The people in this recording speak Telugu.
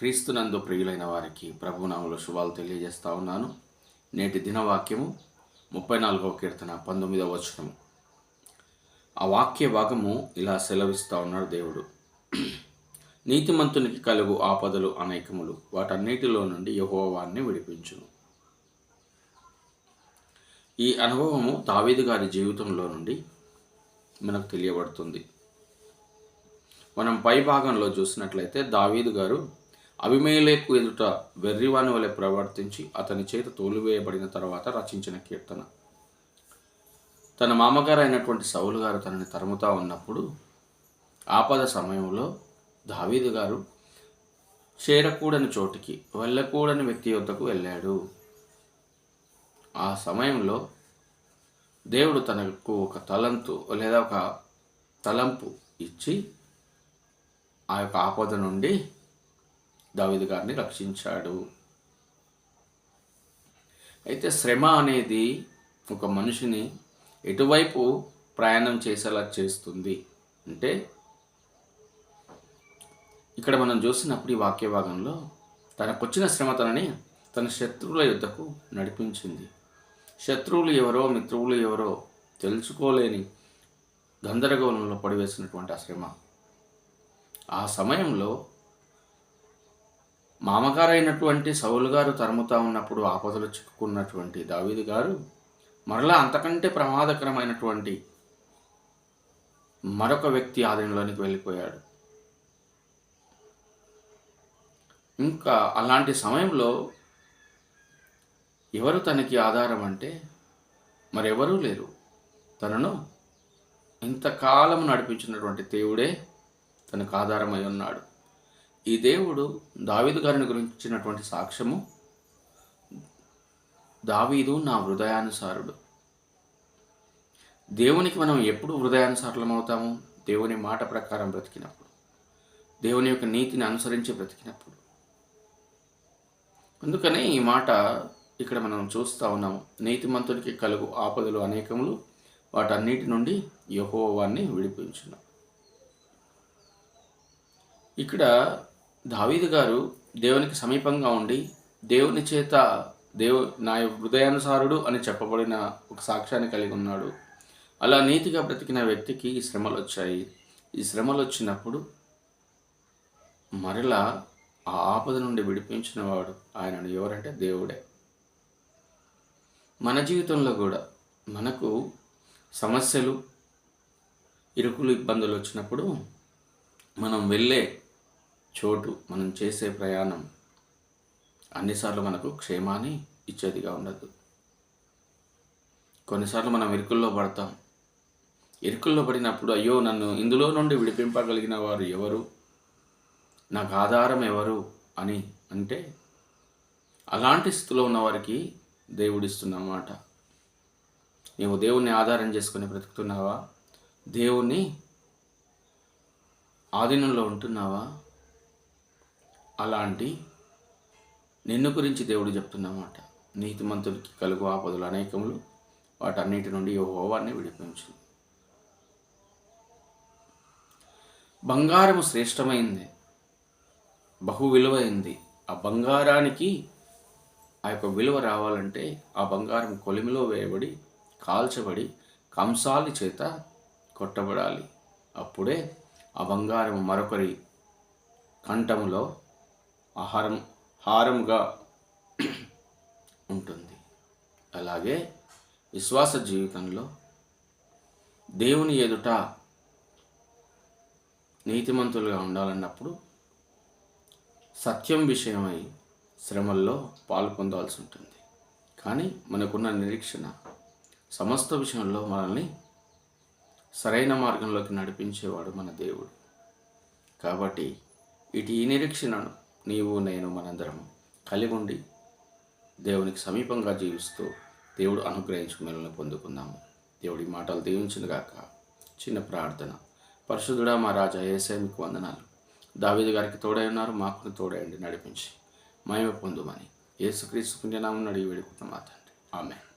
క్రీస్తునందు ప్రియులైన వారికి ప్రభునామములో శుభాలు తెలియజేస్తా ఉన్నాను. నేటి దినవాక్యము 34వ కీర్తన 19వ వచనము. ఆ వాక్య భాగము ఇలా సెలవిస్తూ ఉన్నాడు దేవుడు. నీతిమంతునికి కలుగు ఆపదలు అనేకములు, వాటన్నిటిలో నుండి యెహోవా వారిని విడిపించును. ఈ అనుభవము దావీదు గారి జీవితంలో నుండి మనకు తెలియబడుతుంది. మనం పై భాగంలో చూసినట్లయితే దావీదు గారు అబీమెలెకు ఎదుట వెర్రివాని వలె ప్రవర్తించి అతని చేత తోలివేయబడిన తర్వాత రచించిన కీర్తన. తన మామగారు అయినటువంటి సౌలు గారు తనని తరుముతా ఉన్నప్పుడు ఆపద సమయంలో దావీదు గారు చేరకూడని చోటికి, వెళ్ళకూడని వ్యక్తి వద్దకు వెళ్ళాడు. ఆ సమయంలో దేవుడు తనకు ఒక తలంతు లేదా ఒక తలంపు ఇచ్చి ఆ యొక్క ఆపద నుండి దావీదు గారిని రక్షించాడు. అయితే శ్రమ అనేది ఒక మనిషిని ఎటువైపు ప్రయాణం చేసేలా చేస్తుంది అంటే, ఇక్కడ మనం చూసినప్పుడు ఈ వాక్య భాగంలో తనకొచ్చిన శ్రమ తన శత్రువుల యుద్ధకు నడిపించింది. శత్రువులు ఎవరో మిత్రువులు ఎవరో తెలుసుకోలేని గందరగోళంలో పడివేసినటువంటి ఆ శ్రమ. ఆ సమయంలో మామగారైనటువంటి సౌలు గారు తరుముతా ఉన్నప్పుడు ఆపదలు చిక్కుకున్నటువంటి దావీదు గారు మరలా అంతకంటే ప్రమాదకరమైనటువంటి మరొక వ్యక్తి ఆధీనంలోనికి వెళ్ళిపోయాడు. ఇంకా అలాంటి సమయంలో ఎవరు తనకి ఆధారం అంటే మరెవరూ లేరు. తనను ఇంతకాలం నడిపించినటువంటి దేవుడే తనకు ఆధారమై ఉన్నాడు. ఈ దేవుడు దావీదు గారిని గురించినటువంటి సాక్ష్యము, దావీదు నా హృదయానుసారుడు. దేవునికి మనం ఎప్పుడు హృదయానుసారులం అవుతాము? దేవుని మాట ప్రకారం బ్రతికినప్పుడు, దేవుని యొక్క నీతిని అనుసరించి బ్రతికినప్పుడు. అందుకనే ఈ మాట ఇక్కడ మనం చూస్తూ ఉన్నాము. నీతిమంతునికి కలుగు ఆపదలు అనేకములు, వాటన్నిటి నుండి యెహోవా వారిని విడిపించును. ఇక్కడ దావీదు గారు దేవునికి సమీపంగా ఉండి దేవుని చేత నా హృదయానుసారుడు అని చెప్పబడిన ఒక సాక్ష్యాన్ని కలిగి ఉన్నాడు. అలా నీతిగా బ్రతికిన వ్యక్తికి ఈ శ్రమలు వచ్చాయి. ఈ శ్రమలు వచ్చినప్పుడు మరలా ఆ ఆపద నుండి విడిపించిన వాడు ఆయనను ఎవరంటే దేవుడే. మన జీవితంలో కూడా మనకు సమస్యలు, ఇరుకులు, ఇబ్బందులు వచ్చినప్పుడు మనం వెళ్ళే చోటు, మనం చేసే ప్రయాణం అన్నిసార్లు మనకు క్షేమాన్ని ఇచ్చేదిగా ఉండదు. కొన్నిసార్లు మనం ఇరుకుల్లో పడతాం. ఇరుకుల్లో పడినప్పుడు అయ్యో నన్ను ఇందులో నుండి విడిపింపగలిగిన వారు ఎవరు, నాకు ఆధారం ఎవరు అని అంటే, అలాంటి స్థితిలో ఉన్న వారికి దేవుడిస్తున్నమాట. నీవు దేవుణ్ణి ఆధారం చేసుకొని బ్రతుకుతున్నావా? దేవుణ్ణి ఆధీనంలో ఉంటున్నావా? అలాంటి నిన్ను గురించి దేవుడు చెప్తున్నమాట. నీతిమంతుడికి కలుగు ఆపదలు అనేకములు, వాటన్నిటి నుండి యెహోవా వారిని విడిపించు. బంగారము శ్రేష్టమైంది, బహు విలువైంది. ఆ బంగారానికి ఆ యొక్క విలువ రావాలంటే ఆ బంగారం కొలిమిలో వేయబడి, కాల్చబడి, కంసాలి చేత కొట్టబడాలి. అప్పుడే ఆ బంగారం మరొకరి కంఠములో హారముగా ఉంటుంది. అలాగే విశ్వాస జీవితంలో దేవుని ఎదుట నీతిమంతులుగా ఉండాలన్నప్పుడు సత్యం విషయమై శ్రమల్లో పాలు పొందాల్సి ఉంటుంది. కానీ మనకున్న నిరీక్షణ సమస్త విషయంలో మనల్ని సరైన మార్గంలోకి నడిపించేవాడు మన దేవుడు. కాబట్టి ఈ నిరీక్షణను నీవు నేను మనందరము కలిగి ఉండి దేవునికి సమీపంగా జీవిస్తూ దేవుడు అనుగ్రహించు మేలును పొందుకుందాము. దేవుడి మాటలు దీవించునుగాక. చిన్న ప్రార్థన. పరిశుద్ధుడా మా రాజా యేసయ్య, మీకు వందనాలు. దావీదు గారికి తోడై ఉన్నారు, మాకు తోడైండి నడిపించి మహిమ పొందుమని యేసుక్రీస్తు పుణ్యనామమున అడిగి వేడుకుంటున్నాము తండ్రి. ఆమేన్.